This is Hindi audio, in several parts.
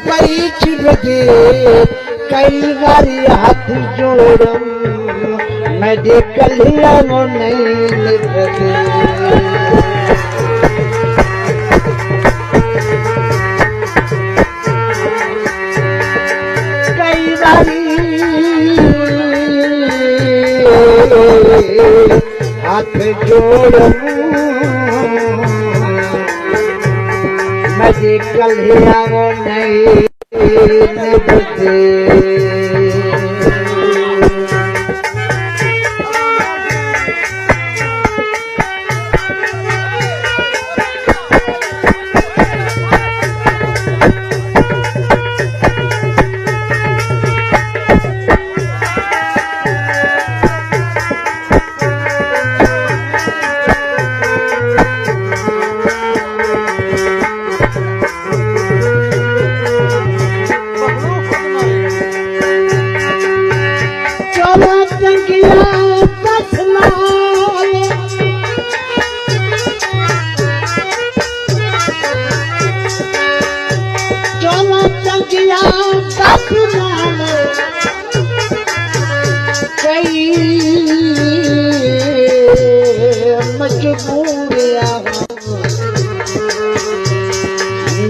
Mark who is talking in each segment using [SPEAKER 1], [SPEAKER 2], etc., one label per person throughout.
[SPEAKER 1] पैच बजे कई बारी हाथ जोड़म मेडिकल वो नहीं निभते कई बारी हाथ जोड़म मेडिकल वो नहीं निभते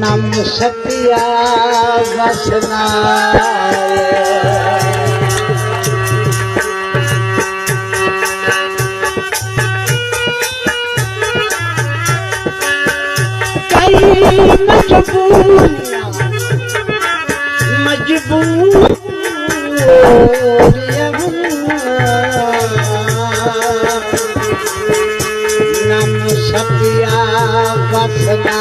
[SPEAKER 1] नम सतिया बसना कई मजबूर नम सतिया बसना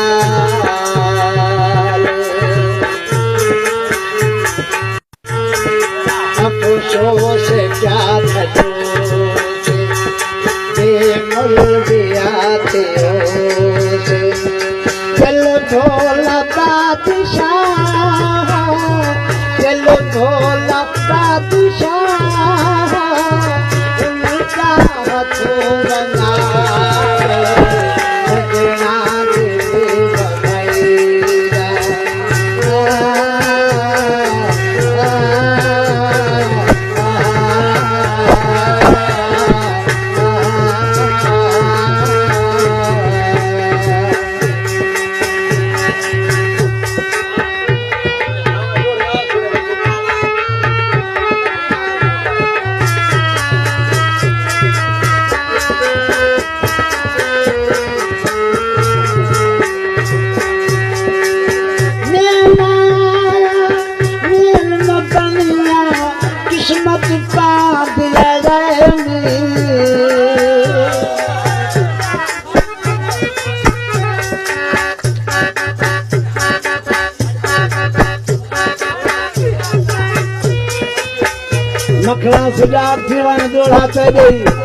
[SPEAKER 1] अफसोस क्या चलो भोला बादशाह चलो भोला बादशाह उनका थोड़ा किस्मत पा दिया मखला सुजात दीवान जोड़ा गई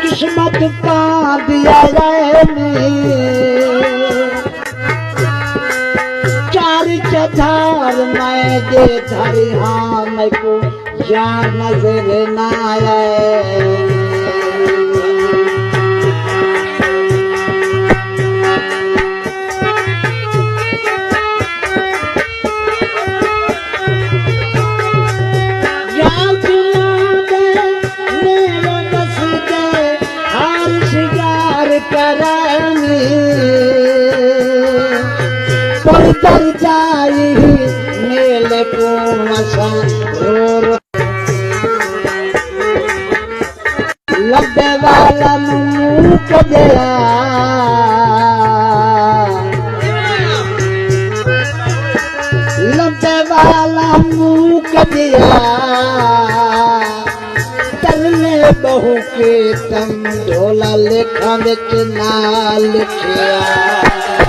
[SPEAKER 1] किस्मत पा दिया चार चधार मैं दे धरी हाँ मैं को या नजर न आए पर जाई मेले पूर्ण लबे वाला मुँह को दिया लबे वाला मुँह को दिया तलने बहू के तम ढोला लेखा बिच ना लिखिया